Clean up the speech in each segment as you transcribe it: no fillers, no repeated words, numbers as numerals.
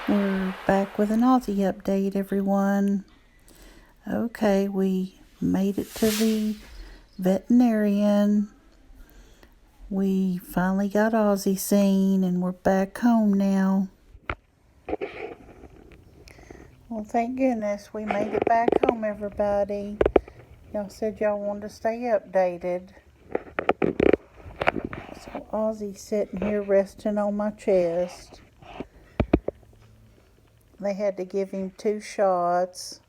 We're back with an Aussie update, everyone. Okay, we made it to the veterinarian. We finally got Aussie seen and we're back home now. Well, thank goodness we made it back home, everybody. Y'all said y'all wanted to stay updated. So Aussie's sitting here resting on my chest. They had to give him 2 shots.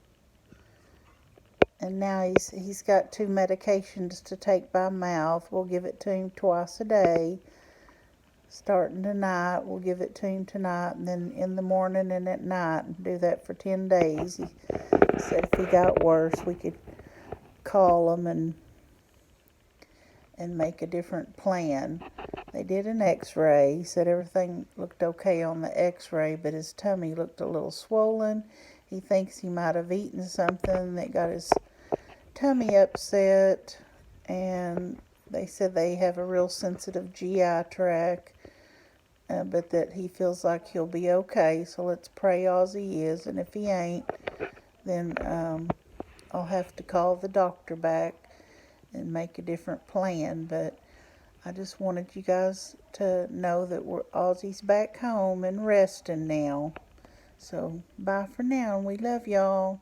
And now he's got 2 medications to take by mouth. We'll give it to him twice a day. Starting tonight, we'll give it to him tonight, and then in the morning and at night, and do that for 10 days. He said if he got worse, we could call him and make a different plan. They did an x-ray. He said everything looked okay on the x-ray, but his tummy looked a little swollen. He thinks he might have eaten something that got his tummy upset, and they said they have a real sensitive GI tract, but that he feels like he'll be okay. So let's pray Aussie is, and if he ain't, then I'll have to call the doctor back and make a different plan. But I just wanted you guys to know that Aussie's back home and resting now. So bye for now, and we love y'all.